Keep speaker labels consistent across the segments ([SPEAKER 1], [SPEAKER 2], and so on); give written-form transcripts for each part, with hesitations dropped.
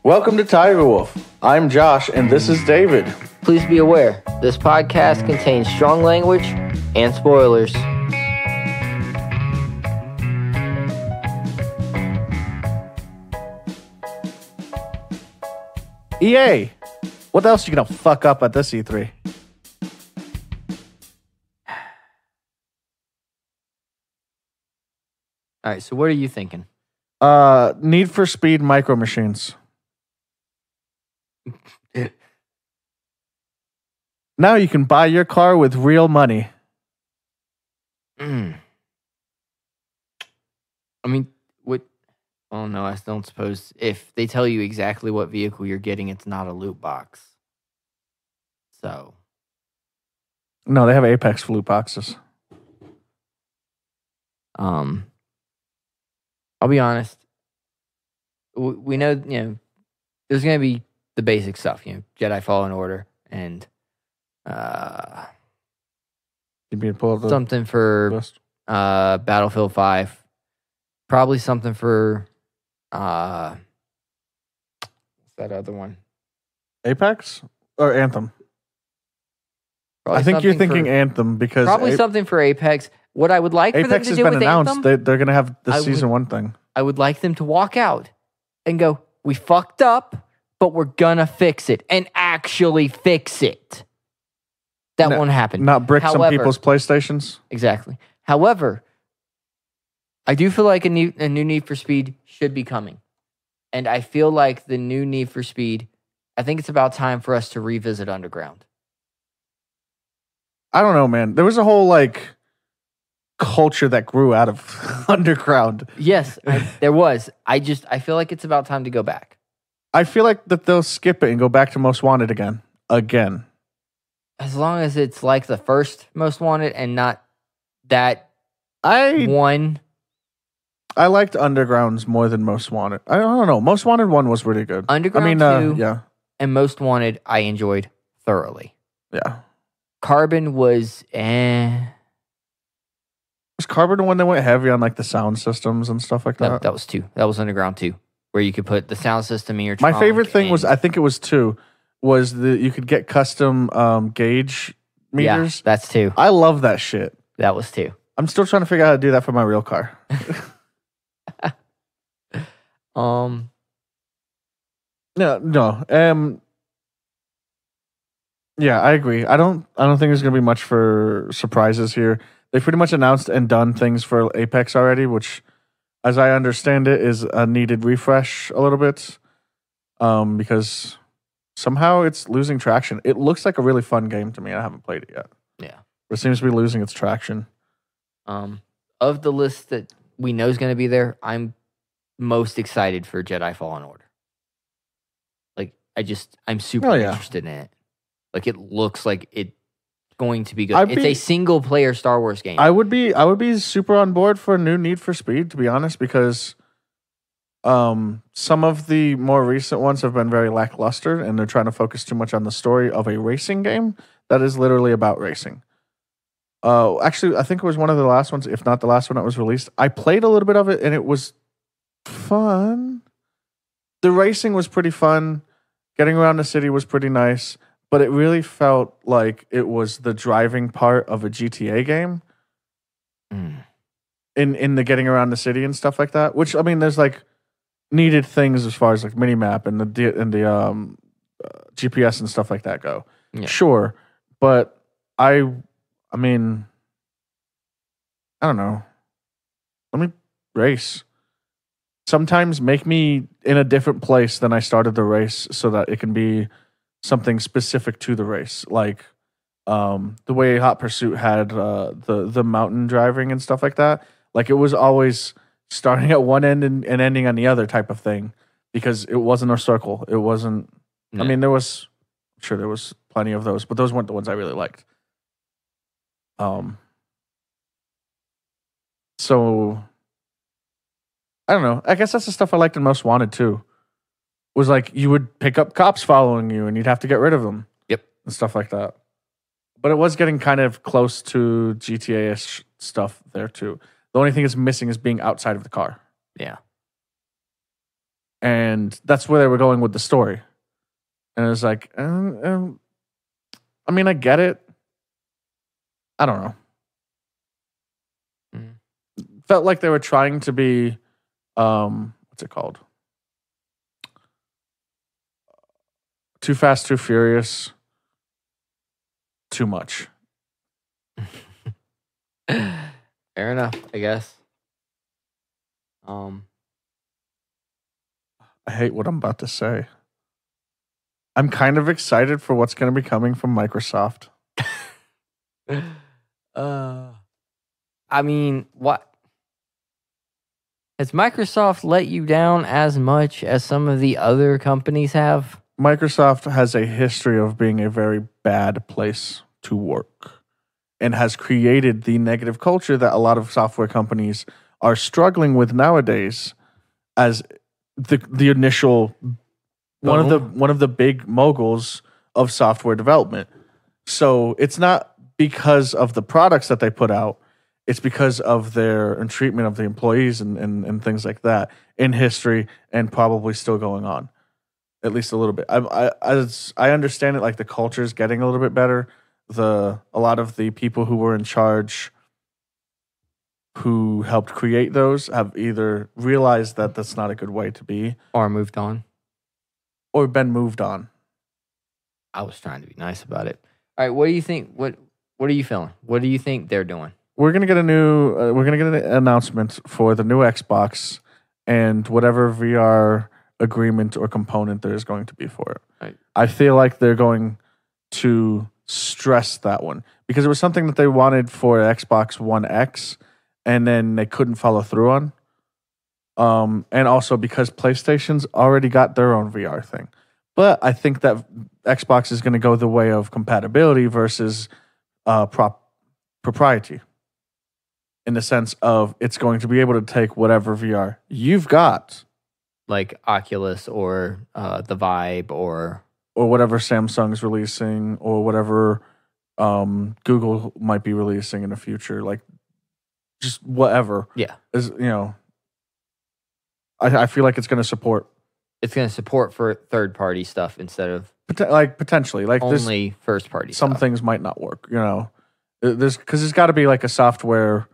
[SPEAKER 1] Welcome to Tiger Wolf. I'm Josh, and this is David.
[SPEAKER 2] Please be aware, this podcast contains strong language and spoilers.
[SPEAKER 1] EA, what else you gonna fuck up at this E3?
[SPEAKER 2] All right, so what are you thinking?
[SPEAKER 1] Need for Speed Micro Machines. Now you can buy your car with real money.
[SPEAKER 2] I mean, what? Oh no, I don't suppose if they tell you exactly what vehicle you're getting, it's not a loot box. So.
[SPEAKER 1] No, they have Apex loot boxes.
[SPEAKER 2] I'll be honest. We know, there's going to be the basic stuff, Jedi Fallen Order and
[SPEAKER 1] You mean pull up the
[SPEAKER 2] something for
[SPEAKER 1] list?
[SPEAKER 2] Battlefield 5. Probably something for what's that other one?
[SPEAKER 1] Apex or Anthem?
[SPEAKER 2] Probably
[SPEAKER 1] I think you're
[SPEAKER 2] something
[SPEAKER 1] thinking
[SPEAKER 2] for,
[SPEAKER 1] Anthem because
[SPEAKER 2] probably something for Apex. What I would like for them
[SPEAKER 1] Apex
[SPEAKER 2] to
[SPEAKER 1] has
[SPEAKER 2] do
[SPEAKER 1] been
[SPEAKER 2] with
[SPEAKER 1] announced.
[SPEAKER 2] Anthem,
[SPEAKER 1] They're going to have the season 1 thing.
[SPEAKER 2] I would like them to walk out and go, we fucked up, but we're gonna fix it and actually fix it. That won't happen.
[SPEAKER 1] Not brick some people's PlayStations.
[SPEAKER 2] Exactly. However, I do feel like a new Need for Speed should be coming. And I feel like the new Need for Speed, I think it's about time for us to revisit Underground.
[SPEAKER 1] I don't know, man. There was a whole culture that grew out of Underground.
[SPEAKER 2] Yes, there was. I feel like it's about time to go back.
[SPEAKER 1] I feel like that they'll skip it and go back to Most Wanted again.
[SPEAKER 2] As long as it's like the first Most Wanted and not that one.
[SPEAKER 1] I liked Undergrounds more than Most Wanted. I don't know. Most Wanted 1 was really good.
[SPEAKER 2] Underground 2
[SPEAKER 1] yeah.
[SPEAKER 2] and Most Wanted I enjoyed thoroughly.
[SPEAKER 1] Yeah.
[SPEAKER 2] Carbon was
[SPEAKER 1] Was Carbon the one that went heavy on the sound systems and stuff like that?
[SPEAKER 2] That was 2. That was Underground 2, where you could put the sound system in your
[SPEAKER 1] My
[SPEAKER 2] trunk.
[SPEAKER 1] favorite thing was, I think it was 2, was you could get custom gauge meters.
[SPEAKER 2] Yeah, that's 2.
[SPEAKER 1] I love that shit.
[SPEAKER 2] That was 2.
[SPEAKER 1] I'm still trying to figure out how to do that for my real car. No. Yeah, I agree. I don't think there's gonna be much for surprises here. They pretty much announced and done things for Apex already, which, as I understand it, is a needed refresh a little bit. Because somehow it's losing traction. It looks like a really fun game to me. I haven't played it yet.
[SPEAKER 2] Yeah.
[SPEAKER 1] But it seems to be losing its traction.
[SPEAKER 2] Of the list that we know is going to be there, I'm most excited for Jedi Fallen Order. I'm super interested in it. It looks like it's going to be good. It's a single player Star Wars game.
[SPEAKER 1] I would be super on board for a new Need for Speed, to be honest, because some of the more recent ones have been very lackluster, and they're trying to focus too much on the story of a racing game that is literally about racing. Actually, I think it was one of the last ones, if not the last one that was released. I played a little bit of it, and it was fun. The racing was pretty fun. Getting around the city was pretty nice, but it really felt like it was the driving part of a GTA game. In the getting around the city and stuff like that. Which, I mean, there's needed things as far as mini map and the GPS and stuff like that go.
[SPEAKER 2] Yeah.
[SPEAKER 1] Sure, but I mean, I don't know. Let me race. Sometimes make me in a different place than I started the race so that it can be something specific to the race. The way Hot Pursuit had the mountain driving and stuff like that. It was always starting at one end and ending on the other type of thing, because it wasn't a circle. It wasn't. Yeah. I mean, there was plenty of those, but those weren't the ones I really liked. So I don't know. I guess that's the stuff I liked in Most Wanted too. Was you would pick up cops following you and you'd have to get rid of them.
[SPEAKER 2] Yep.
[SPEAKER 1] And stuff like that. But it was getting kind of close to GTA-ish stuff there too. The only thing it's missing is being outside of the car.
[SPEAKER 2] Yeah.
[SPEAKER 1] And that's where they were going with the story. And it was like, I mean, I get it. I don't know.
[SPEAKER 2] Mm.
[SPEAKER 1] Felt like they were trying to be, what's it called? Too Fast, Too Furious. Too much.
[SPEAKER 2] Fair enough, I guess.
[SPEAKER 1] I hate what I'm about to say. I'm kind of excited for what's going to be coming from Microsoft.
[SPEAKER 2] I mean, what has Microsoft let you down as much as some of the other companies have?
[SPEAKER 1] Microsoft has a history of being a very bad place to work and has created the negative culture that a lot of software companies are struggling with nowadays as the initial one of the big moguls of software development. So it's not because of the products that they put out, it's because of their treatment of the employees and things like that in history and probably still going on. At least a little bit. I understand it, like the culture is getting a little bit better. A lot of the people who were in charge who helped create those have either realized that that's not a good way to be
[SPEAKER 2] or moved on
[SPEAKER 1] or been moved on.
[SPEAKER 2] I was trying to be nice about it. All right, what do you think? What are you feeling? What do you think they're doing?
[SPEAKER 1] We're gonna get an announcement for the new Xbox and whatever VR agreement or component there is going to be for it.
[SPEAKER 2] Right.
[SPEAKER 1] I feel like they're going to stress that one because it was something that they wanted for Xbox One X and then they couldn't follow through on. And also because PlayStation's already got their own VR thing. But I think that Xbox is going to go the way of compatibility versus propriety. In the sense of it's going to be able to take whatever VR you've got.
[SPEAKER 2] Like Oculus or the Vibe or
[SPEAKER 1] whatever Samsung's releasing or whatever Google might be releasing in the future. Like just whatever.
[SPEAKER 2] Yeah.
[SPEAKER 1] Is I feel like it's going to support.
[SPEAKER 2] It's going to support for third-party stuff instead of
[SPEAKER 1] potentially like
[SPEAKER 2] only first-party
[SPEAKER 1] some
[SPEAKER 2] stuff.
[SPEAKER 1] things might not work, There's got to be like a software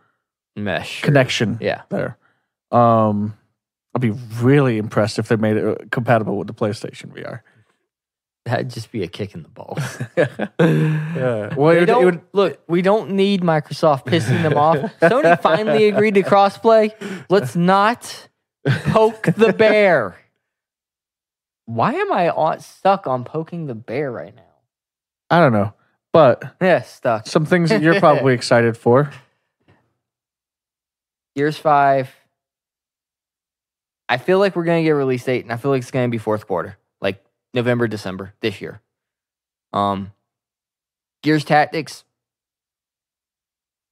[SPEAKER 2] mesh
[SPEAKER 1] connection there. I'd be really impressed if they made it compatible with the PlayStation VR.
[SPEAKER 2] That'd just be a kick in the balls.
[SPEAKER 1] Yeah. Well,
[SPEAKER 2] look, we don't need Microsoft pissing them off. Sony finally agreed to crossplay. Let's not poke the bear. Why am I stuck on poking the bear right now?
[SPEAKER 1] I don't know. But
[SPEAKER 2] stuck.
[SPEAKER 1] Some things that you're probably excited for.
[SPEAKER 2] Gears 5. I feel like we're going to get a release date, and I feel like it's going to be fourth quarter, like November, December this year. Gears Tactics,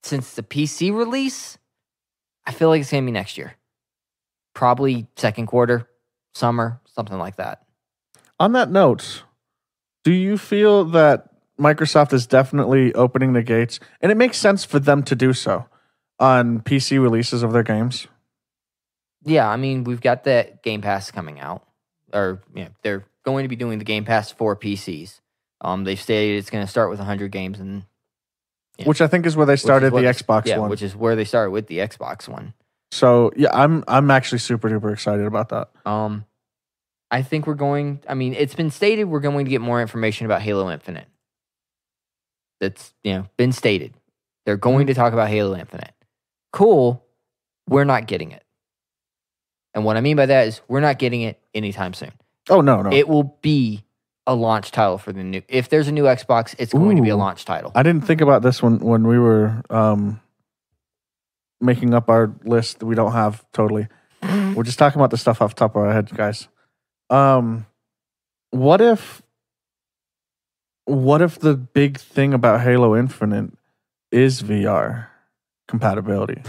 [SPEAKER 2] since the PC release, I feel like it's going to be next year. Probably second quarter, summer, something like that.
[SPEAKER 1] On that note, do you feel that Microsoft is definitely opening the gates, and it makes sense for them to do so on PC releases of their games?
[SPEAKER 2] Yeah, I mean, we've got the Game Pass coming out, or they're going to be doing the Game Pass for PCs. They've stated it's going to start with 100 games, and
[SPEAKER 1] which I think is where they started the Xbox one.
[SPEAKER 2] Which is where they started with the Xbox one.
[SPEAKER 1] So yeah, I'm actually super duper excited about that.
[SPEAKER 2] I think we're going. I mean, it's been stated we're going to get more information about Halo Infinite. That's been stated. They're going to talk about Halo Infinite. Cool. We're not getting it. And what I mean by that is we're not getting it anytime soon.
[SPEAKER 1] Oh, no.
[SPEAKER 2] It will be a launch title for the new. If there's a new Xbox, it's going to be a launch title.
[SPEAKER 1] I didn't think about this when we were making up our list that we don't have totally. We're just talking about the stuff off the top of our head, guys. What if the big thing about Halo Infinite is VR compatibility?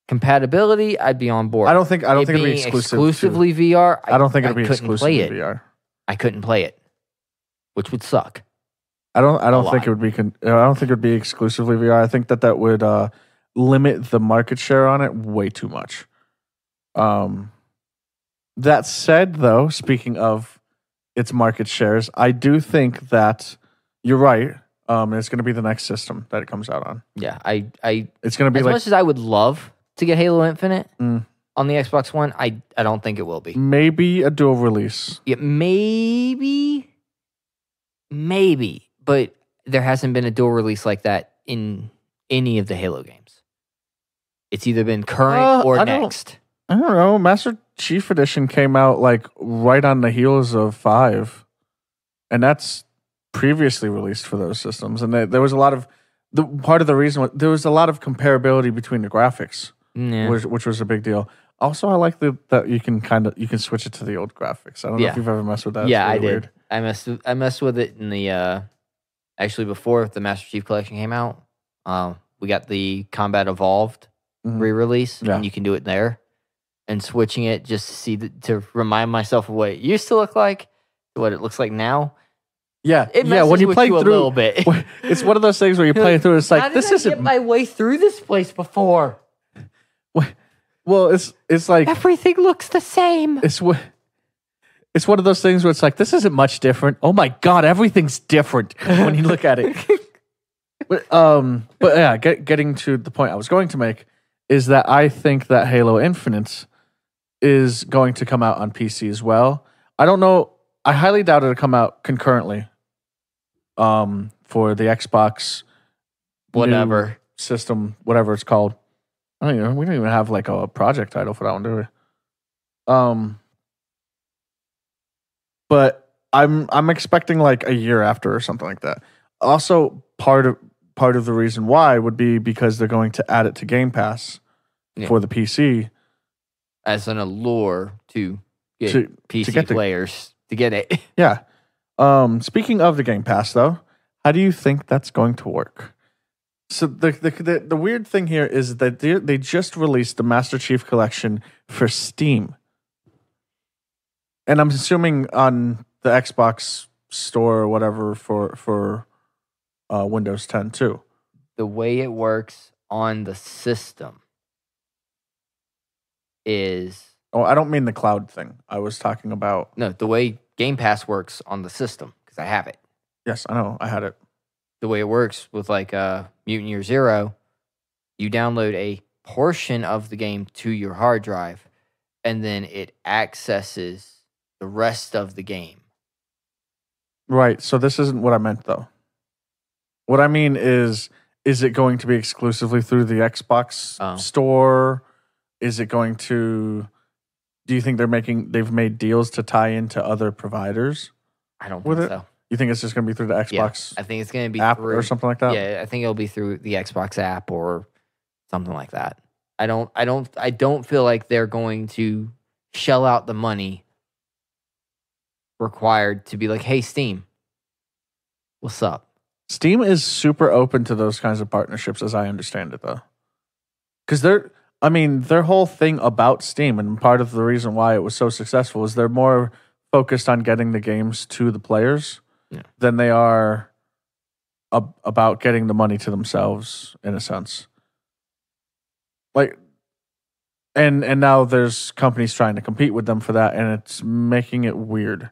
[SPEAKER 2] Compatibility, I'd be on board.
[SPEAKER 1] I don't think it'd be
[SPEAKER 2] exclusively VR.
[SPEAKER 1] I don't think it'd be exclusively VR.
[SPEAKER 2] I couldn't play it, which would suck.
[SPEAKER 1] I don't think it would be. I don't think it would be exclusively VR. I think that would limit the market share on it way too much. That said, though, speaking of its market shares, I do think that you're right. It's going to be the next system that it comes out on.
[SPEAKER 2] Yeah,
[SPEAKER 1] It's going to be
[SPEAKER 2] as
[SPEAKER 1] like
[SPEAKER 2] much as I would love to get Halo Infinite
[SPEAKER 1] mm,
[SPEAKER 2] on the Xbox One, I don't think it will be.
[SPEAKER 1] maybe a dual release.
[SPEAKER 2] Yeah, maybe, but there hasn't been a dual release like that in any of the Halo games. It's either been current or next.
[SPEAKER 1] I don't know. Master Chief Edition came out like right on the heels of 5, and that's previously released for those systems. And there was a lot of part of the reason there was a lot of comparability between the graphics, which was a big deal. Also, I like that you can switch it to the old graphics. I don't know if you've ever messed with that.
[SPEAKER 2] Yeah,
[SPEAKER 1] really
[SPEAKER 2] I did. Weird. I messed with it in the actually before the Master Chief Collection came out. We got the Combat Evolved re-release, and you can do it there. And switching it just to see to remind myself of what it used to look like, what it looks like now.
[SPEAKER 1] Yeah,
[SPEAKER 2] it messes
[SPEAKER 1] when you
[SPEAKER 2] with
[SPEAKER 1] play
[SPEAKER 2] you
[SPEAKER 1] through
[SPEAKER 2] a little bit.
[SPEAKER 1] It's one of those things where you play through. It's like
[SPEAKER 2] how
[SPEAKER 1] this
[SPEAKER 2] did I
[SPEAKER 1] isn't
[SPEAKER 2] get my way through this place before.
[SPEAKER 1] Well, it's like
[SPEAKER 2] everything looks the same.
[SPEAKER 1] It's one of those things where it's like this isn't much different. Oh my god, everything's different when you look at it. But yeah, getting to the point I was going to make is that I think that Halo Infinite is going to come out on PC as well. I don't know. I highly doubt it'll come out concurrently. For the Xbox,
[SPEAKER 2] whatever
[SPEAKER 1] system, whatever it's called. I don't know. We don't even have like a project title for that one, do we? But I'm expecting like a year after or something like that. Also, part of the reason why would be because they're going to add it to Game Pass for the PC
[SPEAKER 2] as an allure to get PC players to get it.
[SPEAKER 1] Yeah. Speaking of the Game Pass, though, how do you think that's going to work? So the weird thing here is that they just released the Master Chief Collection for Steam, and I'm assuming on the Xbox Store or whatever for Windows 10 too.
[SPEAKER 2] The way it works on the system is...
[SPEAKER 1] Oh, I don't mean the cloud thing. I was talking about...
[SPEAKER 2] No, the way Game Pass works on the system, because I have it.
[SPEAKER 1] Yes, I know. I had it.
[SPEAKER 2] The way it works with like Mutant Year Zero, you download a portion of the game to your hard drive, and then it accesses the rest of the game.
[SPEAKER 1] Right. So this isn't what I meant, though. What I mean is it going to be exclusively through the Xbox store? Is it going to... Do you think they've made deals to tie into other providers?
[SPEAKER 2] I don't think so.
[SPEAKER 1] You think it's just going to be through the Xbox?
[SPEAKER 2] I think it's going to be
[SPEAKER 1] app or something like that.
[SPEAKER 2] Yeah, I think it'll be through the Xbox app or something like that. I don't feel like they're going to shell out the money required to be like, hey, Steam, what's up?
[SPEAKER 1] Steam is super open to those kinds of partnerships, as I understand it, though, because their whole thing about Steam, and part of the reason why it was so successful, is they're more focused on getting the games to the players than they are about getting the money to themselves, in a sense. Like, and now there's companies trying to compete with them for that, and it's making it weird.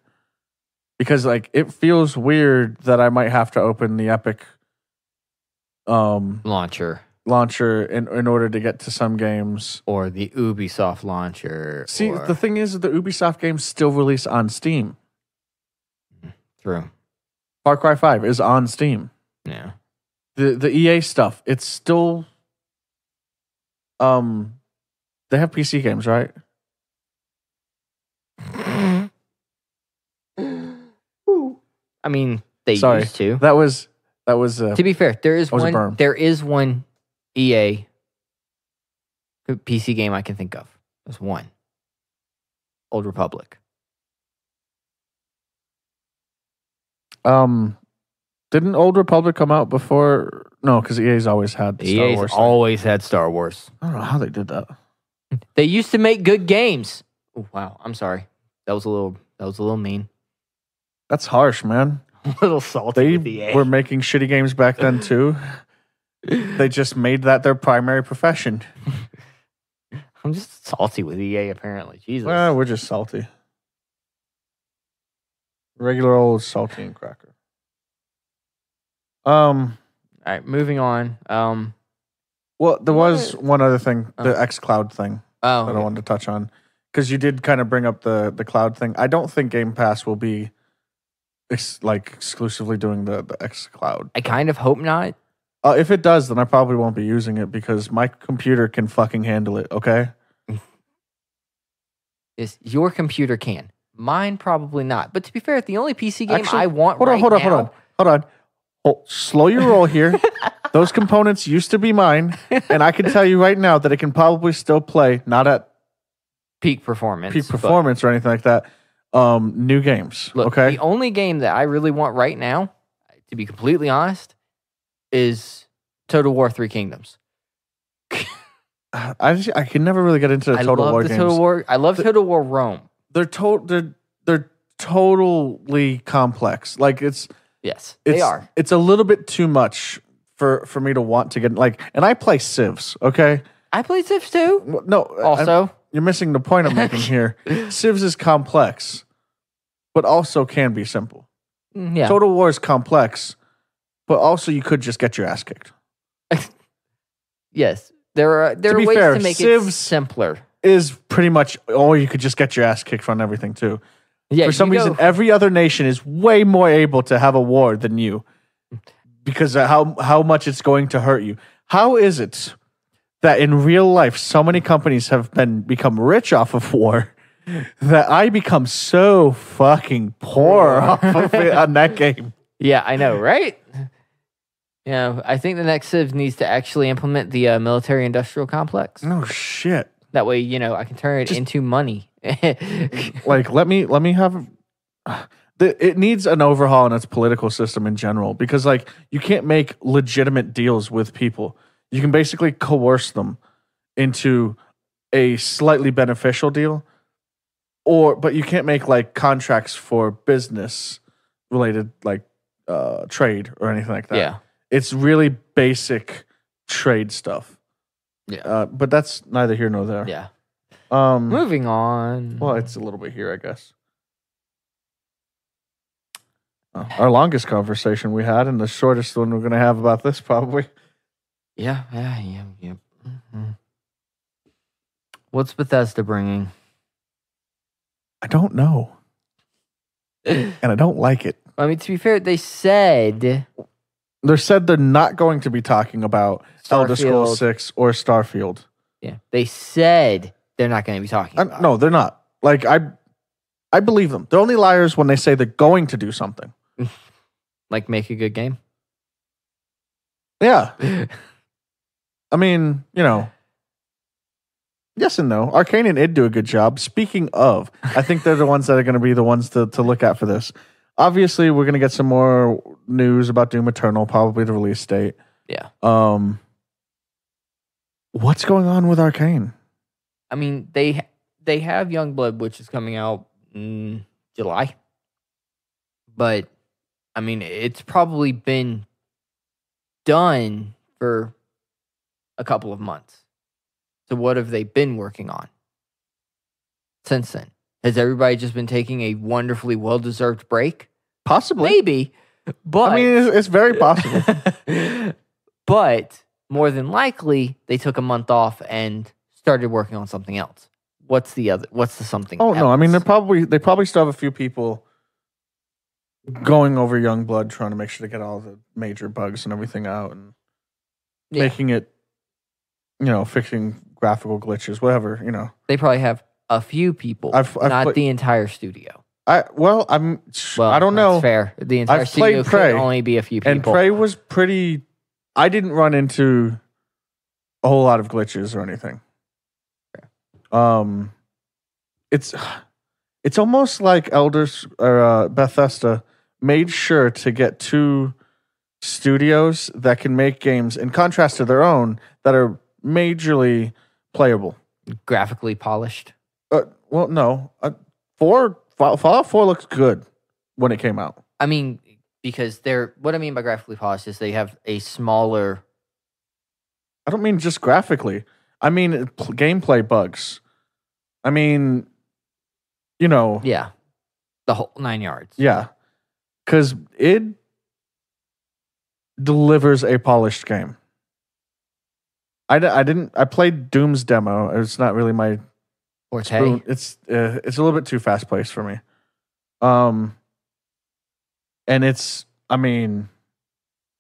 [SPEAKER 1] Because like it feels weird that I might have to open the Epic
[SPEAKER 2] launcher
[SPEAKER 1] in order to get to some games,
[SPEAKER 2] or the Ubisoft launcher.
[SPEAKER 1] See, the thing is, the Ubisoft games still release on Steam.
[SPEAKER 2] True.
[SPEAKER 1] Far Cry 5 is on Steam.
[SPEAKER 2] Yeah.
[SPEAKER 1] The EA stuff, it's still they have PC games, right?
[SPEAKER 2] I mean, they used to.
[SPEAKER 1] That was
[SPEAKER 2] to be fair, there is one EA PC game I can think of. There's one. Old Republic.
[SPEAKER 1] Didn't Old Republic come out before? No, because EA's always had Star Wars.
[SPEAKER 2] Always had Star Wars.
[SPEAKER 1] I don't know how they did that.
[SPEAKER 2] They used to make good games. Oh, wow, I'm sorry. That was a little mean.
[SPEAKER 1] That's harsh, man.
[SPEAKER 2] A little salty.
[SPEAKER 1] They were making shitty games back then too. They just made that their primary profession.
[SPEAKER 2] I'm just salty with EA, apparently. Jesus.
[SPEAKER 1] Well, we're just salty. Regular old saltine cracker.
[SPEAKER 2] All right, moving on.
[SPEAKER 1] Well, there was one other thing, the xCloud thing that I
[SPEAKER 2] okay.
[SPEAKER 1] wanted to touch on. Because you did kind of bring up the cloud thing. I don't think Game Pass will be exclusively doing the xCloud.
[SPEAKER 2] I kind of hope not.
[SPEAKER 1] If it does, then I probably won't be using it because my computer can fucking handle it, okay?
[SPEAKER 2] Yes, your computer can. Mine probably not. But to be fair, the only PC game
[SPEAKER 1] Actually,
[SPEAKER 2] I want
[SPEAKER 1] hold on. Slow your roll here. Those components used to be mine, and I can tell you right now that it can probably still play, not at
[SPEAKER 2] peak performance
[SPEAKER 1] or anything like that, new games,
[SPEAKER 2] look,
[SPEAKER 1] okay?
[SPEAKER 2] The only game that I really want right now, to be completely honest, is Total War 3 Kingdoms.
[SPEAKER 1] I can never really get into the Total War games.
[SPEAKER 2] I love Total War Rome.
[SPEAKER 1] They're totally complex. Like
[SPEAKER 2] they are.
[SPEAKER 1] It's a little bit too much for me to want to get and I play Civs, okay?
[SPEAKER 2] I play Civs too.
[SPEAKER 1] Well, no,
[SPEAKER 2] also
[SPEAKER 1] you're missing the point I'm making here. Civs is complex, but also can be simple.
[SPEAKER 2] Yeah.
[SPEAKER 1] Total War is complex, but also you could just get your ass kicked.
[SPEAKER 2] Yes. There are ways to make it simpler.
[SPEAKER 1] Is pretty much, you could just get your ass kicked on everything too.
[SPEAKER 2] Yeah,
[SPEAKER 1] for some reason, every other nation is way more able to have a war than you because of how much it's going to hurt you. How is it that in real life, so many companies have become rich off of war that I become so fucking poor off of it on that game?
[SPEAKER 2] Yeah, I know, right? Yeah, I think the next Civ needs to actually implement the military-industrial complex.
[SPEAKER 1] No shit.
[SPEAKER 2] That way, I can turn it into money.
[SPEAKER 1] Let me have. It needs an overhaul in its political system in general because, you can't make legitimate deals with people. You can basically coerce them into a slightly beneficial deal, but you can't make contracts for business related trade or anything like that.
[SPEAKER 2] Yeah.
[SPEAKER 1] It's really basic trade stuff.
[SPEAKER 2] Yeah.
[SPEAKER 1] But that's neither here nor there.
[SPEAKER 2] Yeah. Moving on.
[SPEAKER 1] Well, it's a little bit here, I guess. Our longest conversation we had and the shortest one we're going to have about this probably.
[SPEAKER 2] Yeah. Mm-hmm. What's Bethesda bringing?
[SPEAKER 1] I don't know. And I don't like it.
[SPEAKER 2] I mean, to be fair, they said
[SPEAKER 1] they're not going to be talking about Elder Scrolls 6 or Starfield.
[SPEAKER 2] Yeah. They said they're not going to be talking about
[SPEAKER 1] No, they're not. I believe them. They're only liars when they say they're going to do something.
[SPEAKER 2] Make a good game?
[SPEAKER 1] Yeah. I mean, yes and no. Arcane and id do a good job. Speaking of, I think they're the ones that are going to be the ones to look at for this. Obviously, we're going to get some more news about Doom Eternal, probably the release date.
[SPEAKER 2] Yeah.
[SPEAKER 1] What's going on with Arcane?
[SPEAKER 2] I mean, they have Youngblood, which is coming out in July. But, I mean, it's probably been done for a couple of months. So what have they been working on since then? Has everybody just been taking a wonderfully well-deserved break?
[SPEAKER 1] Possibly.
[SPEAKER 2] Maybe. But
[SPEAKER 1] I mean, it's very possible.
[SPEAKER 2] But more than likely, they took a month off and started working on something else. What's the something else?
[SPEAKER 1] No, I mean, they probably still have a few people going over Youngblood, trying to make sure to get all the major bugs and everything out and making it, fixing graphical glitches, whatever,
[SPEAKER 2] They probably have a few people, not the entire studio. I
[SPEAKER 1] don't know.
[SPEAKER 2] That's fair. The entire studio could only be a few people.
[SPEAKER 1] And Prey was pretty. I didn't run into a whole lot of glitches or anything. It's almost like Bethesda made sure to get two studios that can make games, in contrast to their own, that are majorly playable,
[SPEAKER 2] graphically polished.
[SPEAKER 1] Well, no. Fallout 4 looks good when it came out.
[SPEAKER 2] I mean, because what I mean by graphically polished is they have a smaller.
[SPEAKER 1] I don't mean just graphically. I mean, gameplay bugs. I mean,
[SPEAKER 2] Yeah. The whole 9 yards.
[SPEAKER 1] yeah, because it delivers a polished game. I played Doom's demo. It's not really my
[SPEAKER 2] Forte.
[SPEAKER 1] spoon. It's a little bit too fast paced for me. And I mean,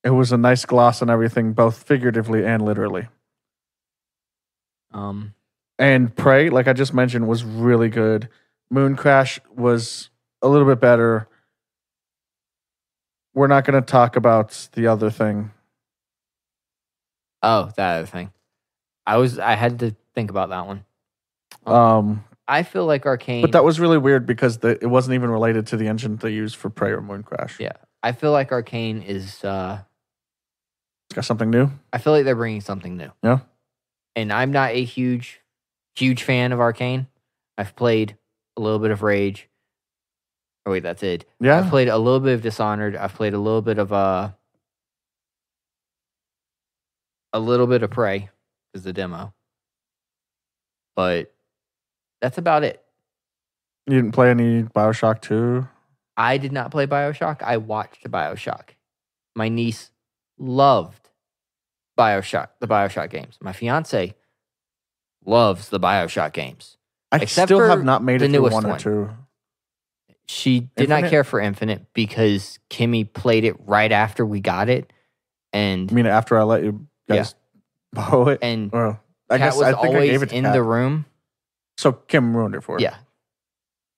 [SPEAKER 1] it was a nice gloss on everything, both figuratively and literally. And Prey, like I just mentioned, was really good. Moon Crash was a little bit better. We're not going to talk about the other thing.
[SPEAKER 2] Oh, that other thing. I had to think about that one. I feel like Arcane.
[SPEAKER 1] But that was really weird because it wasn't even related to the engine they used for Prey or Moon Crash.
[SPEAKER 2] Yeah. I feel like Arcane is...
[SPEAKER 1] It's got something new?
[SPEAKER 2] I feel like they're bringing something new.
[SPEAKER 1] Yeah.
[SPEAKER 2] And I'm not a huge fan of Arcane. I've played a little bit of Rage. Oh, wait, that's it.
[SPEAKER 1] Yeah.
[SPEAKER 2] I've played a little bit of Dishonored. I've played a little bit of Prey, is the demo. But that's about it.
[SPEAKER 1] You didn't play any BioShock 2?
[SPEAKER 2] I did not play BioShock. I watched BioShock. My niece loved the BioShock games. My fiance loves the BioShock games.
[SPEAKER 1] I still have not made it through 1 or 2.
[SPEAKER 2] She did not care for Infinite because Kimmy played it right after we got it. And
[SPEAKER 1] I mean, after I let you guys borrow it?
[SPEAKER 2] And
[SPEAKER 1] well,
[SPEAKER 2] I think I gave it to Kat. The room.
[SPEAKER 1] So Kim ruined it for her.
[SPEAKER 2] Yeah.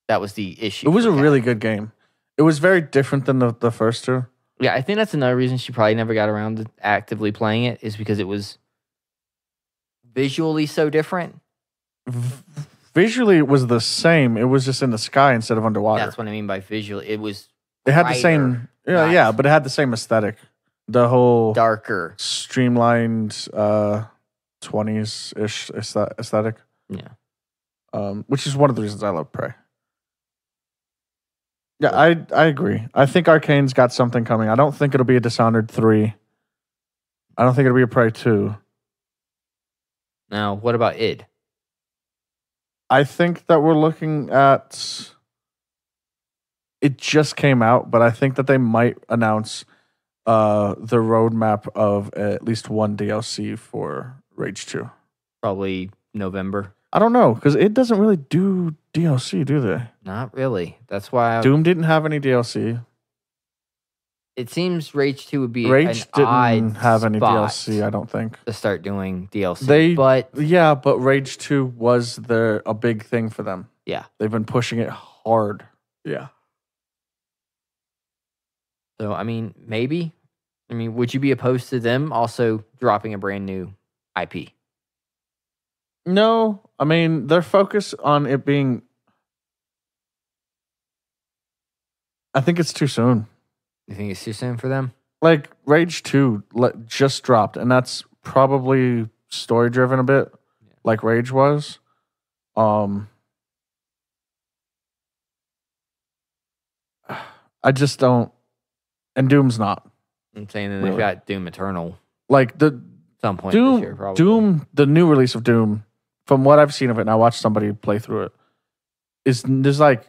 [SPEAKER 2] That was the issue.
[SPEAKER 1] It was a really good game. It was very different than the first two.
[SPEAKER 2] Yeah, I think that's another reason she probably never got around to actively playing it, is because it was visually so different.
[SPEAKER 1] Visually, it was the same. It was just in the sky instead of underwater.
[SPEAKER 2] That's what I mean by visually. It was
[SPEAKER 1] It had the same... Yeah, but it had the same aesthetic. The whole...
[SPEAKER 2] darker.
[SPEAKER 1] Streamlined 20s-ish aesthetic.
[SPEAKER 2] Yeah.
[SPEAKER 1] Which is one of the reasons I love Prey. Yeah, I agree. I think Arcane's got something coming. I don't think it'll be a Dishonored 3. I don't think it'll be a Prey 2.
[SPEAKER 2] Now, what about id?
[SPEAKER 1] I think that we're looking at... It just came out, but I think that they might announce the roadmap of at least one DLC for Rage 2.
[SPEAKER 2] Probably November.
[SPEAKER 1] I don't know, because it doesn't really do DLC, do they?
[SPEAKER 2] Not really. That's why
[SPEAKER 1] Doom didn't have any DLC.
[SPEAKER 2] It seems Rage 2 would be
[SPEAKER 1] Rage didn't have any DLC, I don't think.
[SPEAKER 2] To start doing DLC.
[SPEAKER 1] But Rage 2 was a big thing for them.
[SPEAKER 2] Yeah.
[SPEAKER 1] They've been pushing it hard. Yeah.
[SPEAKER 2] So, I mean, maybe. I mean, would you be opposed to them also dropping a brand new IP?
[SPEAKER 1] No. I mean, their focus on it being... I think it's too soon.
[SPEAKER 2] You think it's too soon for them?
[SPEAKER 1] Like, Rage 2 just dropped, and that's probably story-driven a bit, like Rage was. I just don't... And Doom's not.
[SPEAKER 2] I'm saying that they've got Doom Eternal.
[SPEAKER 1] Like,
[SPEAKER 2] some point this year, probably.
[SPEAKER 1] Doom, the new release of Doom, from what I've seen of it, and I watched somebody play through it, there's like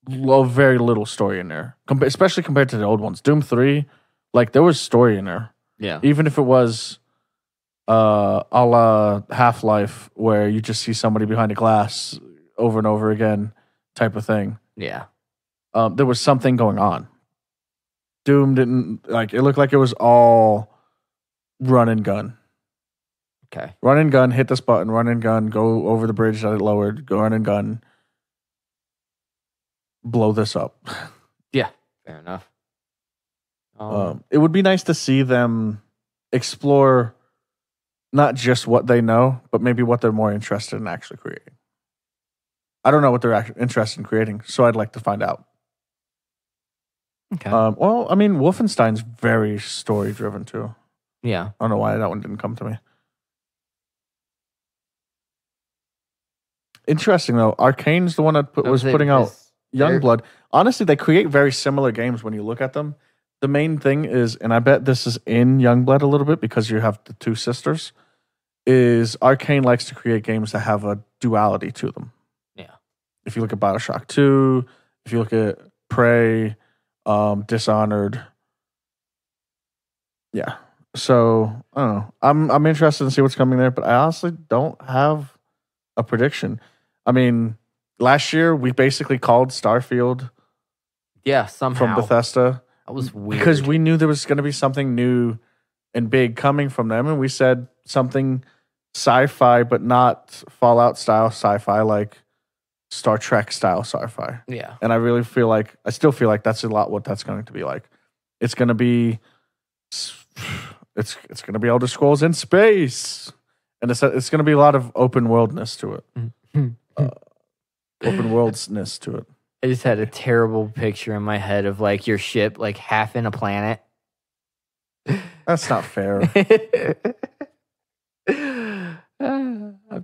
[SPEAKER 1] very little story in there, especially compared to the old ones. Doom 3, like there was story in there.
[SPEAKER 2] Yeah.
[SPEAKER 1] Even if it was a la Half-Life, where you just see somebody behind a glass over and over again type of thing.
[SPEAKER 2] Yeah.
[SPEAKER 1] There was something going on. Doom didn't, like, it looked like it was all run and gun.
[SPEAKER 2] Okay.
[SPEAKER 1] Run and gun, hit this button, run and gun, go over the bridge that it lowered, go run and gun, blow this up.
[SPEAKER 2] Yeah, fair enough.
[SPEAKER 1] It would be nice to see them explore not just what they know, but maybe what they're more interested in actually creating. I don't know what they're actually interested in creating, so I'd like to find out.
[SPEAKER 2] Okay.
[SPEAKER 1] Well, I mean, Wolfenstein's very story-driven, too.
[SPEAKER 2] Yeah.
[SPEAKER 1] I don't know why that one didn't come to me. Interesting, though. Arcane's the one that was putting out Youngblood. Honestly, they create very similar games when you look at them. The main thing is, and I bet this is in Youngblood a little bit because you have the two sisters, is Arcane likes to create games that have a duality to them.
[SPEAKER 2] Yeah.
[SPEAKER 1] If you look at BioShock 2, if you look at Prey, Dishonored. Yeah. So, I don't know. I'm interested to see what's coming there, but I honestly don't have a prediction. I mean, last year we basically called Starfield
[SPEAKER 2] somehow.
[SPEAKER 1] from Bethesda.
[SPEAKER 2] That was weird.
[SPEAKER 1] Because we knew there was going to be something new and big coming from them, and we said something sci-fi, but not Fallout style sci-fi, like Star Trek style sci-fi.
[SPEAKER 2] Yeah.
[SPEAKER 1] And I still feel like that's a lot what that's going to be like. It's going to be, it's going to be Elder Scrolls in space, and it's going to be a lot of open worldness to it. Open worldsness to it.
[SPEAKER 2] I just had a terrible picture in my head of like your ship like half in a planet.
[SPEAKER 1] That's not fair.
[SPEAKER 2] Up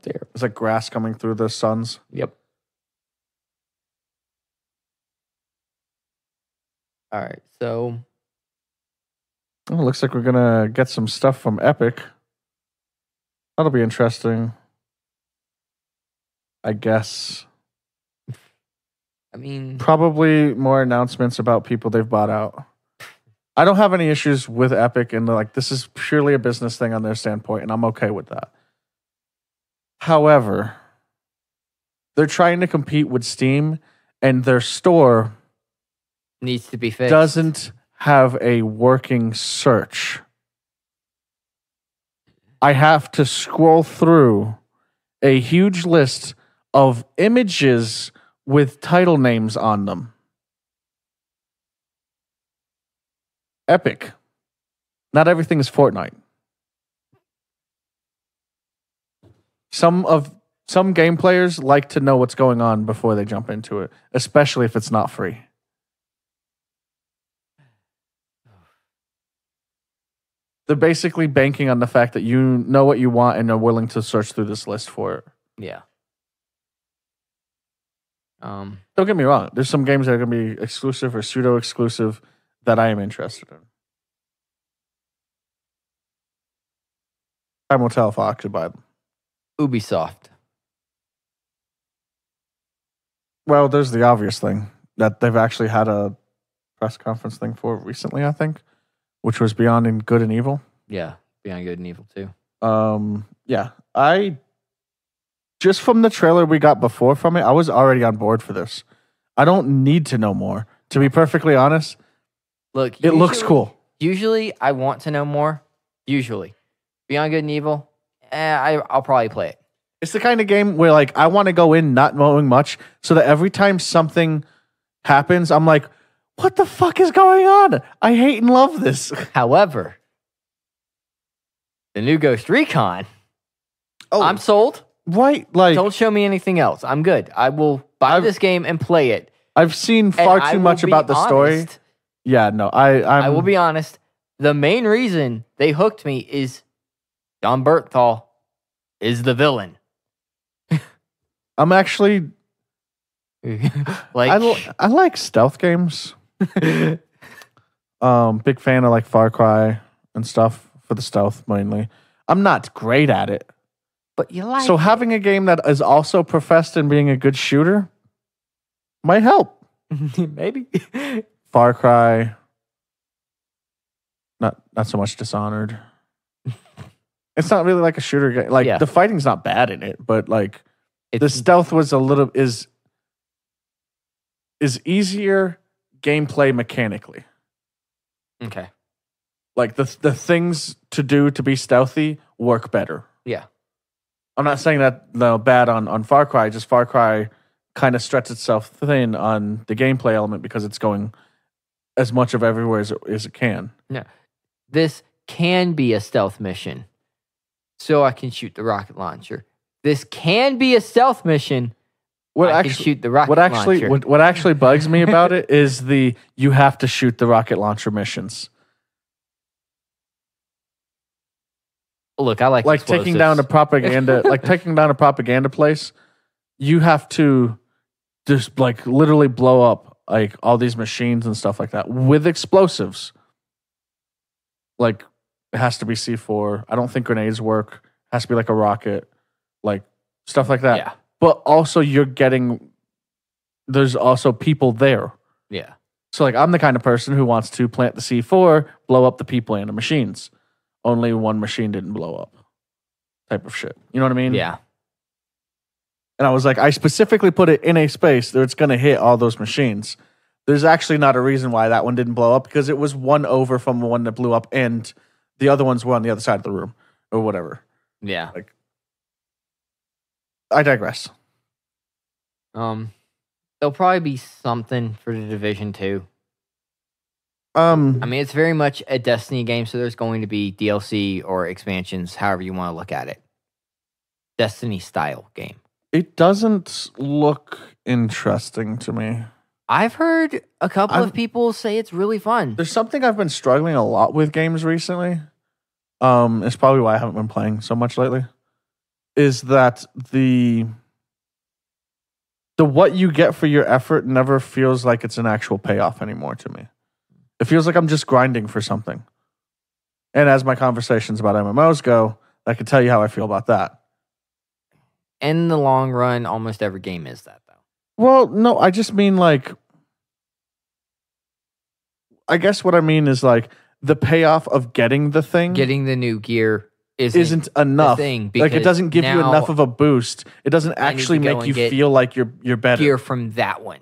[SPEAKER 2] there.
[SPEAKER 1] It's like grass coming through the suns.
[SPEAKER 2] Yep. All right. So
[SPEAKER 1] Oh, looks like we're gonna get some stuff from Epic. That'll be interesting. I guess.
[SPEAKER 2] I mean,
[SPEAKER 1] Probably more announcements about people they've bought out. I don't have any issues with Epic, and like this is purely a business thing on their standpoint, and I'm okay with that. However, they're trying to compete with Steam, and their store
[SPEAKER 2] needs to be fixed.
[SPEAKER 1] doesn't have a working search. I have to scroll through a huge list of images with title names on them. Epic. Not everything is Fortnite. Some game players like to know what's going on before they jump into it, especially if it's not free. They're basically banking on the fact that you know what you want and are willing to search through this list for it.
[SPEAKER 2] Yeah.
[SPEAKER 1] Don't get me wrong. There's some games that are going to be exclusive or pseudo-exclusive that I am interested in. Time will tell if I'll actually buy them.
[SPEAKER 2] Ubisoft.
[SPEAKER 1] Well, there's the obvious thing that they've actually had a press conference thing for recently, I think, which was Beyond Good and Evil.
[SPEAKER 2] Yeah, Beyond Good and Evil too.
[SPEAKER 1] Yeah. I just from the trailer we got before from it, I was already on board for this. I don't need to know more. To be perfectly honest,
[SPEAKER 2] look,
[SPEAKER 1] it looks cool.
[SPEAKER 2] Usually, I want to know more. Usually, Beyond Good and Evil, I'll probably play it.
[SPEAKER 1] It's the kind of game where like I want to go in not knowing much, so that every time something happens, I'm like, what the fuck is going on? I hate and love this.
[SPEAKER 2] However, the new Ghost Recon, I'm sold.
[SPEAKER 1] Right, like
[SPEAKER 2] Don't show me anything else. I'm good. I will buy this game and play it.
[SPEAKER 1] I've seen far too much about the story. Yeah, no,
[SPEAKER 2] I will be honest. The main reason they hooked me is John Berthal is the villain.
[SPEAKER 1] I'm actually
[SPEAKER 2] like
[SPEAKER 1] I like stealth games. Big fan of like Far Cry and stuff for the stealth mainly. I'm not great at it.
[SPEAKER 2] But you like
[SPEAKER 1] so having a game that is also professed in being a good shooter might help.
[SPEAKER 2] Maybe.
[SPEAKER 1] Far Cry. Not so much Dishonored. It's not really like a shooter game. Like the fighting's not bad in it, but like the stealth was a little is easier gameplay mechanically.
[SPEAKER 2] Okay.
[SPEAKER 1] Like the things to do to be stealthy work better.
[SPEAKER 2] Yeah.
[SPEAKER 1] I'm not saying that bad on Far Cry. Just Far Cry kind of stretched itself thin on the gameplay element because it's going as much of everywhere as it can.
[SPEAKER 2] Yeah. This can be a stealth mission, so I can shoot the rocket launcher. This can be a stealth mission. I can shoot the rocket launcher.
[SPEAKER 1] What actually bugs me about it is you have to shoot the rocket launcher missions.
[SPEAKER 2] Look, I like
[SPEAKER 1] taking down a propaganda, taking down a propaganda place. You have to just like literally blow up like all these machines and stuff like that with explosives. Like it has to be C4. I don't think grenades work. It has to be like a rocket, like stuff like that.
[SPEAKER 2] Yeah.
[SPEAKER 1] But also there's also people there.
[SPEAKER 2] Yeah.
[SPEAKER 1] So like I'm the kind of person who wants to plant the C4, blow up the people and the machines. Only one machine didn't blow up. Type of shit. You know what I mean?
[SPEAKER 2] Yeah.
[SPEAKER 1] And I was like, I specifically put it in a space that it's going to hit all those machines. There's actually not a reason why that one didn't blow up because it was one over from the one that blew up and the other ones were on the other side of the room or whatever.
[SPEAKER 2] Yeah.
[SPEAKER 1] Like, I digress.
[SPEAKER 2] There'll probably be something for the Division 2. I
[SPEAKER 1] I
[SPEAKER 2] mean, it's very much a Destiny game, so there's going to be DLC or expansions, however you want to look at it. Destiny style game.
[SPEAKER 1] It doesn't look interesting to me.
[SPEAKER 2] I've heard a couple of people say it's really fun.
[SPEAKER 1] There's something I've been struggling a lot with games recently. It's probably why I haven't been playing so much lately. Is that the what you get for your effort never feels like it's an actual payoff anymore to me. It feels like I'm just grinding for something. And as my conversations about MMOs go, I can tell you how I feel about that.
[SPEAKER 2] In the long run, almost every game is that, though.
[SPEAKER 1] Well, no, I just mean like, I guess what I mean is like the payoff of getting the thing.
[SPEAKER 2] Getting the new gear
[SPEAKER 1] isn't enough.
[SPEAKER 2] Thing
[SPEAKER 1] like it doesn't give you enough of a boost. It doesn't actually make you feel like you're better.
[SPEAKER 2] Gear from that one.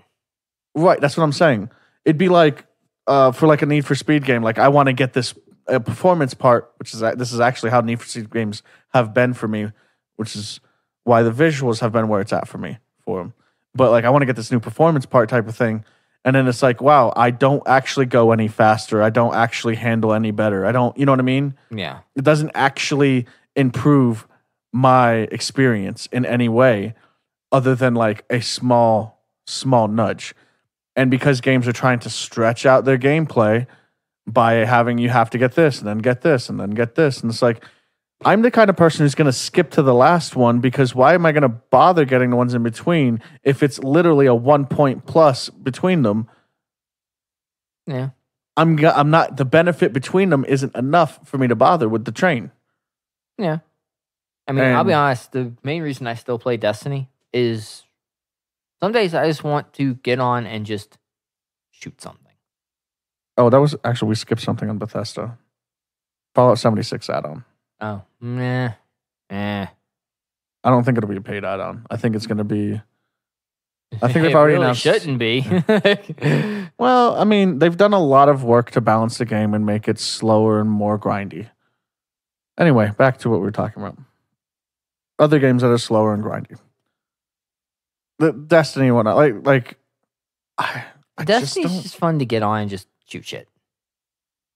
[SPEAKER 1] Right, that's what I'm saying. It'd be like for like a Need for Speed game, like I want to get this performance part, this is actually how Need for Speed games have been for me, which is why the visuals have been where it's at for me for them. But like I want to get this new performance part type of thing. And then it's like, wow, I don't actually go any faster. I don't actually handle any better. You know what I mean?
[SPEAKER 2] Yeah.
[SPEAKER 1] It doesn't actually improve my experience in any way other than like a small nudge. And because games are trying to stretch out their gameplay by having you have to get this and then get this and then get this. And it's like, I'm the kind of person who's going to skip to the last one because why am I going to bother getting the ones in between if it's literally a 1 point plus between them?
[SPEAKER 2] Yeah.
[SPEAKER 1] I'm not, the benefit between them isn't enough for me to bother with the train.
[SPEAKER 2] Yeah. I mean, I'll be honest, the main reason I still play Destiny is some days I just want to get on and just shoot something.
[SPEAKER 1] Oh, that was actually, we skipped something on Bethesda. Fallout 76 add-on.
[SPEAKER 2] Oh, meh.
[SPEAKER 1] I don't think it'll be a paid add-on. I think it's going to be. I think they've already
[SPEAKER 2] really
[SPEAKER 1] announced.
[SPEAKER 2] Shouldn't be.
[SPEAKER 1] Well, I mean, they've done a lot of work to balance the game and make it slower and more grindy. Anyway, back to what we were talking about. Other games that are slower and grindy. The Destiny one, like. I
[SPEAKER 2] Destiny's just fun to get on and just shoot shit.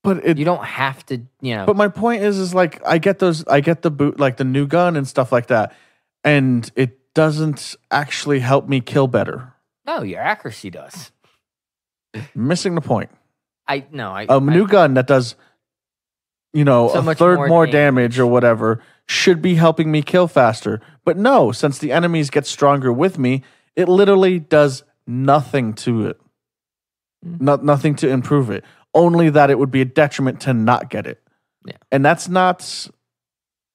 [SPEAKER 1] But
[SPEAKER 2] you don't have to, you know.
[SPEAKER 1] But my point is like I get the boot, like the new gun and stuff like that, and it doesn't actually help me kill better.
[SPEAKER 2] No, your accuracy does.
[SPEAKER 1] Missing the point.
[SPEAKER 2] A
[SPEAKER 1] new gun that does,
[SPEAKER 2] so
[SPEAKER 1] a third more damage or whatever should be helping me kill faster. But no, since the enemies get stronger with me, it literally does nothing to it. Nothing to improve it. Only that it would be a detriment to not get it.
[SPEAKER 2] Yeah.
[SPEAKER 1] And that's not,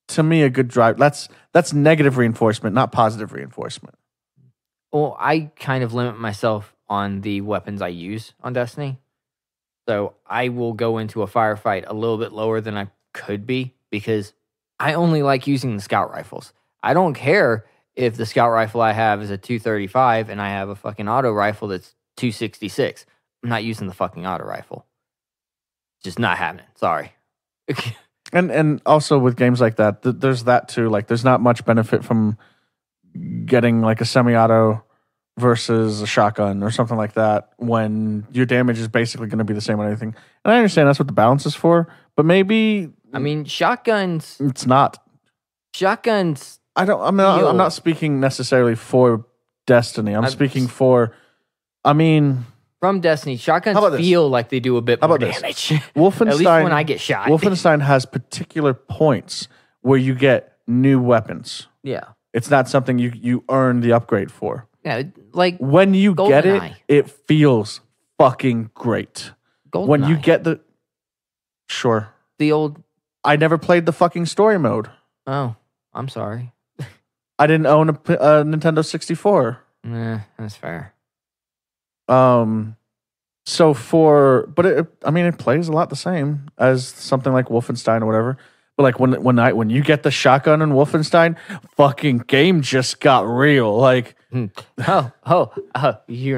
[SPEAKER 1] to me, a good drive. That's negative reinforcement, not positive reinforcement.
[SPEAKER 2] Well, I kind of limit myself on the weapons I use on Destiny. So I will go into a firefight a little bit lower than I could be because I only like using the scout rifles. I don't care if the scout rifle I have is a 235 and I have a fucking auto rifle that's 266. I'm not using the fucking auto rifle. Just not happening. Sorry.
[SPEAKER 1] And also with games like that, there's that too. Like, there's not much benefit from getting like a semi-auto versus a shotgun or something like that when your damage is basically going to be the same on anything. And I understand that's what the balance is for, but maybe
[SPEAKER 2] I mean shotguns.
[SPEAKER 1] It's not
[SPEAKER 2] shotguns.
[SPEAKER 1] I'm not speaking necessarily for Destiny. I'm speaking for. I mean.
[SPEAKER 2] From Destiny, shotguns feel like they do a bit more damage.
[SPEAKER 1] Wolfenstein,
[SPEAKER 2] at least when I get shot.
[SPEAKER 1] Wolfenstein has particular points where you get new weapons.
[SPEAKER 2] Yeah.
[SPEAKER 1] It's not something you earn the upgrade for.
[SPEAKER 2] Yeah, like
[SPEAKER 1] when you get it, it feels fucking great. When you get
[SPEAKER 2] the old.
[SPEAKER 1] I never played the fucking story mode.
[SPEAKER 2] Oh, I'm sorry.
[SPEAKER 1] I didn't own a Nintendo 64.
[SPEAKER 2] That's fair.
[SPEAKER 1] So but it plays a lot the same as something like Wolfenstein or whatever. But like when you get the shotgun in Wolfenstein, fucking game just got real. Like,
[SPEAKER 2] You're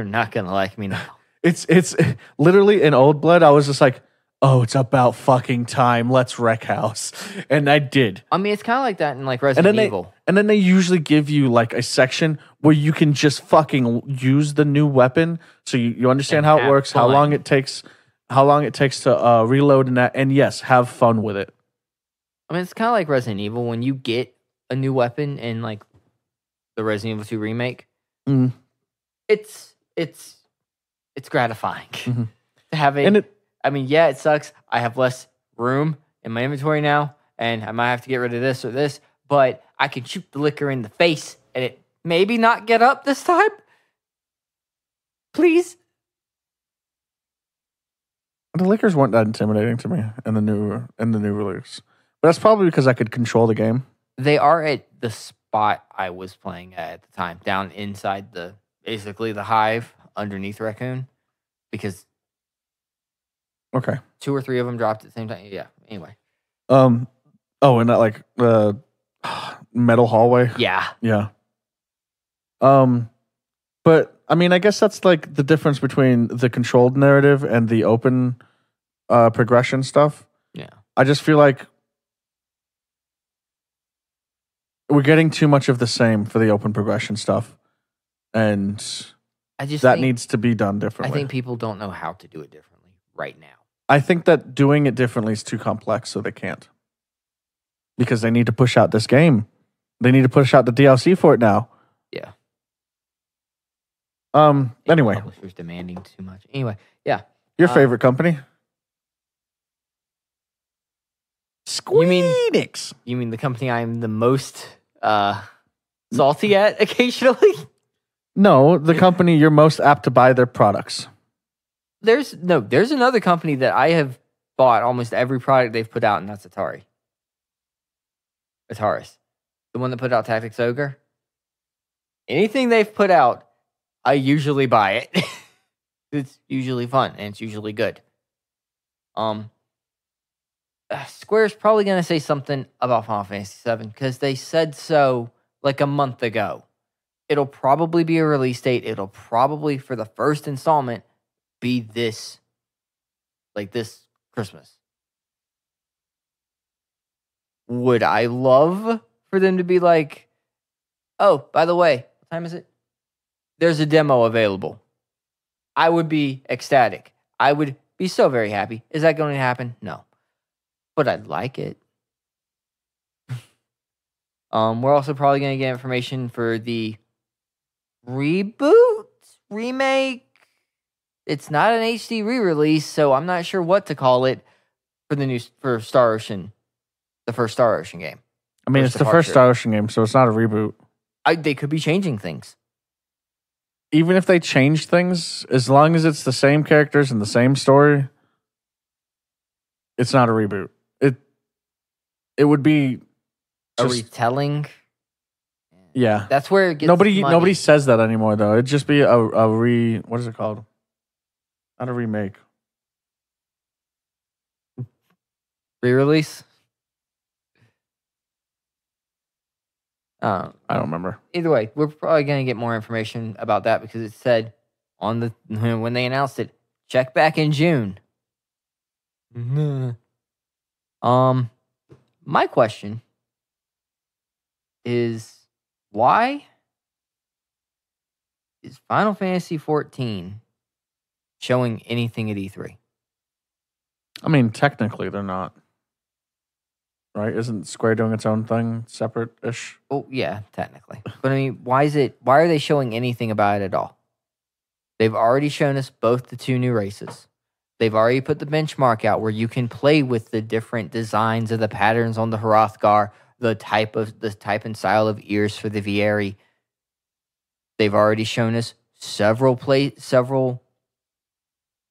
[SPEAKER 2] not gonna like me now.
[SPEAKER 1] it's literally in Old Blood. I was just like, oh, it's about fucking time. Let's wreck house, and I did.
[SPEAKER 2] I mean, it's kind of like that in like Resident Evil.
[SPEAKER 1] And then they usually give you like a section where you can just fucking use the new weapon, so you understand how it works, how long it takes to reload and that, and yes, have fun with it.
[SPEAKER 2] I mean, it's kind of like Resident Evil when you get a new weapon in like the Resident Evil 2 remake.
[SPEAKER 1] Mm.
[SPEAKER 2] It's gratifying to have it.
[SPEAKER 1] And
[SPEAKER 2] I mean, yeah, it sucks. I have less room in my inventory now, and I might have to get rid of this or this, but I can shoot the liquor in the face and it maybe not get up this time. Please.
[SPEAKER 1] The liquors weren't that intimidating to me in the new release. But that's probably because I could control the game.
[SPEAKER 2] They are at the spot I was playing at the time, down inside basically the hive underneath Raccoon, because
[SPEAKER 1] okay,
[SPEAKER 2] 2 or 3 of them dropped at the same time. Yeah. Anyway.
[SPEAKER 1] And that like metal hallway.
[SPEAKER 2] Yeah.
[SPEAKER 1] Yeah. But I mean, I guess that's like the difference between the controlled narrative and the open progression stuff.
[SPEAKER 2] Yeah.
[SPEAKER 1] I just feel like we're getting too much of the same for the open progression stuff, and that needs to be done differently.
[SPEAKER 2] I think people don't know how to do it differently right now.
[SPEAKER 1] I think that doing it differently is too complex, so they can't. Because they need to push out this game. They need to push out the DLC for it now.
[SPEAKER 2] Yeah.
[SPEAKER 1] Anyway.
[SPEAKER 2] Publishers demanding too much. Anyway, yeah.
[SPEAKER 1] Your favorite company? Squeenix.
[SPEAKER 2] You mean the company I'm the most salty at occasionally?
[SPEAKER 1] No, the company you're most apt to buy their products.
[SPEAKER 2] There's another company that I have bought almost every product they've put out, and that's Atari. Ataris. The one that put out Tactics Ogre. Anything they've put out, I usually buy it. It's usually fun, and it's usually good. Square's probably going to say something about Final Fantasy VII, because they said so like a month ago. It'll probably be a release date. It'll probably, for the first installment, be this Christmas. Would I love for them to be like, oh, by the way, what time is it? There's a demo available. I would be ecstatic. I would be so very happy. Is that going to happen? No. But I'd like it. We're also probably going to get information for the reboot, remake. It's not an HD re-release, so I'm not sure what to call it for Star Ocean, the first Star Ocean game.
[SPEAKER 1] I mean, it's the first Star Ocean game, so it's not a reboot.
[SPEAKER 2] They could be changing things.
[SPEAKER 1] Even if they change things, as long as it's the same characters and the same story, it's not a reboot. It would be
[SPEAKER 2] a retelling.
[SPEAKER 1] Yeah,
[SPEAKER 2] that's where it gets
[SPEAKER 1] nobody says that anymore though. It'd just be a what is it called? Not a remake.
[SPEAKER 2] Re-release.
[SPEAKER 1] I don't remember.
[SPEAKER 2] Either way, we're probably going to get more information about that, because it said when they announced it, check back in June. My question is, why is Final Fantasy 14 showing anything at E3?
[SPEAKER 1] I mean, technically they're not. Right? Isn't Square doing its own thing, separate-ish?
[SPEAKER 2] Oh, yeah, technically. But I mean, why are they showing anything about it at all? They've already shown us both the 2 new races. They've already put the benchmark out where you can play with the different designs of the patterns on the Hrothgar, the type and style of ears for the Vieri. They've already shown us several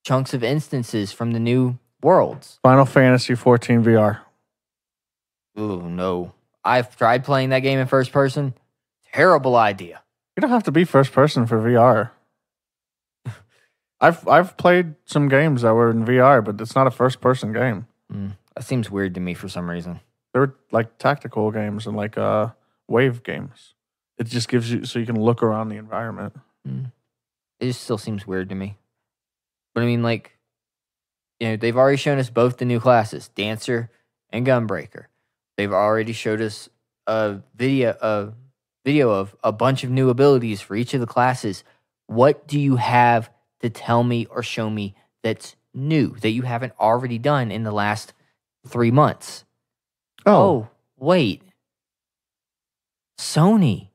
[SPEAKER 2] chunks of instances from the new worlds.
[SPEAKER 1] Final Fantasy 14 VR.
[SPEAKER 2] Oh, no. I've tried playing that game in first person. Terrible idea.
[SPEAKER 1] You don't have to be first person for VR. I've played some games that were in VR, but it's not a first person game.
[SPEAKER 2] That seems weird to me for some reason.
[SPEAKER 1] They're like tactical games and like wave games. It just gives you so you can look around the environment.
[SPEAKER 2] It just still seems weird to me. But I mean, like, they've already shown us both the new classes, Dancer and Gunbreaker. They've already showed us a video of a bunch of new abilities for each of the classes. What do you have to tell me or show me that's new that you haven't already done in the last 3 months? Oh, wait. Sony.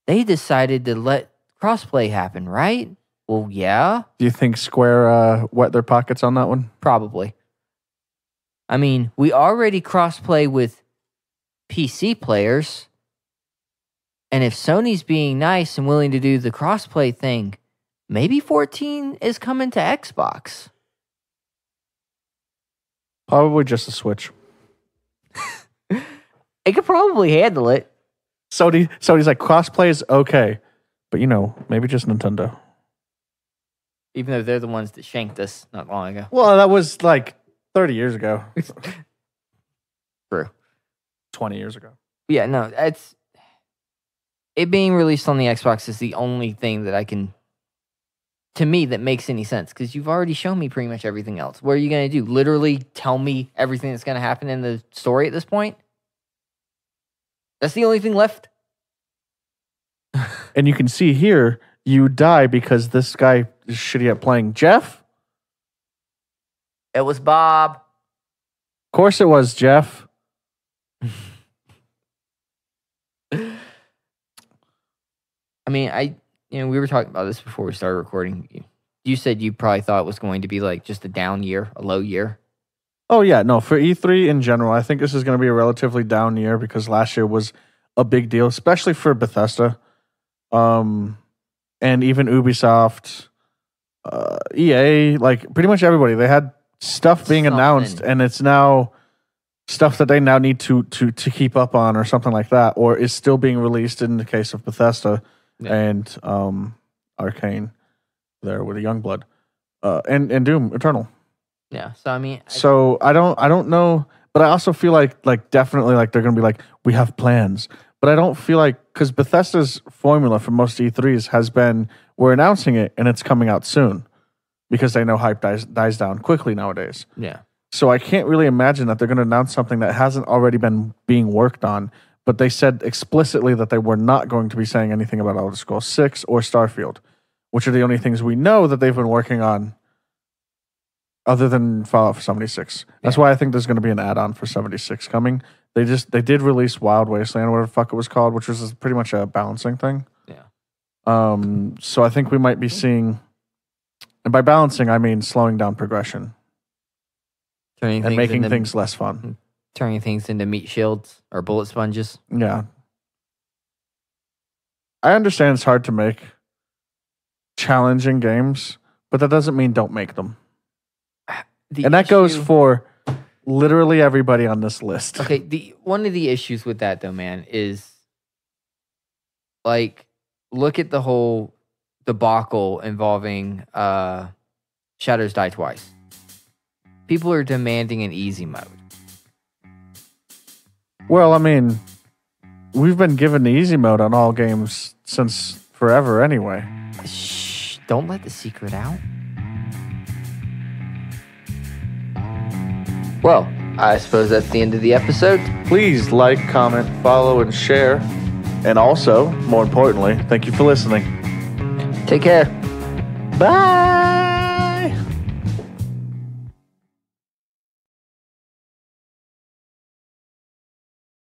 [SPEAKER 2] They decided to let crossplay happen, right? Well, yeah.
[SPEAKER 1] Do you think Square wet their pockets on that one?
[SPEAKER 2] Probably. I mean, we already crossplay with PC players. And if Sony's being nice and willing to do the crossplay thing, maybe 14 is coming to Xbox.
[SPEAKER 1] Probably just a Switch.
[SPEAKER 2] It could probably handle it.
[SPEAKER 1] Sony's like, crossplay is okay. But, maybe just Nintendo.
[SPEAKER 2] Even though they're the ones that shanked us not long ago.
[SPEAKER 1] Well, that was like 30 years ago.
[SPEAKER 2] True.
[SPEAKER 1] 20 years ago.
[SPEAKER 2] Yeah, no, it being released on the Xbox is the only thing that to me, that makes any sense. Because you've already shown me pretty much everything else. What are you going to do? Literally tell me everything that's going to happen in the story at this point? That's the only thing left.
[SPEAKER 1] And you can see here, you die because this guy is shitty at playing. Jeff?
[SPEAKER 2] It was Bob.
[SPEAKER 1] Of course it was, Jeff.
[SPEAKER 2] I mean, we were talking about this before we started recording. You said you probably thought it was going to be like just a down year, a low year.
[SPEAKER 1] Oh, yeah. No, for E3 in general, I think this is going to be a relatively down year because last year was a big deal, especially for Bethesda. And even Ubisoft, EA, like pretty much everybody. They had stuff being announced, and it's now stuff that they now need to keep up on or something like that, or is still being released in the case of Bethesda and Arcane there with the Youngblood. And Doom Eternal.
[SPEAKER 2] Yeah. So I mean,
[SPEAKER 1] I don't know, but I also feel like definitely like they're gonna be like, we have plans. But I don't feel like, because Bethesda's formula for most E3s has been, we're announcing it and it's coming out soon, because they know hype dies down quickly nowadays.
[SPEAKER 2] Yeah.
[SPEAKER 1] So I can't really imagine that they're going to announce something that hasn't already been being worked on. But they said explicitly that they were not going to be saying anything about Elder Scrolls 6 or Starfield, which are the only things we know that they've been working on other than Fallout for 76. That's why I think there's going to be an add-on for 76 coming. They did release Wild Wasteland, whatever the fuck it was called, which was pretty much a balancing thing.
[SPEAKER 2] Yeah.
[SPEAKER 1] So I think we might be seeing, and by balancing, I mean slowing down progression. And making things less fun.
[SPEAKER 2] Turning things into meat shields or bullet sponges.
[SPEAKER 1] Yeah. I understand it's hard to make challenging games, but that doesn't mean don't make them. That goes for literally everybody on this list.
[SPEAKER 2] Okay, one of the issues with that though, man, is like, look at the whole debacle involving Shadows Die Twice. People are demanding an easy mode.
[SPEAKER 1] Well, I mean, we've been given the easy mode on all games since forever anyway.
[SPEAKER 2] Shh, don't let the secret out. Well, I suppose that's the end of the episode.
[SPEAKER 1] Please like, comment, follow, and share. And also, more importantly, thank you for listening.
[SPEAKER 2] Take care.
[SPEAKER 1] Bye.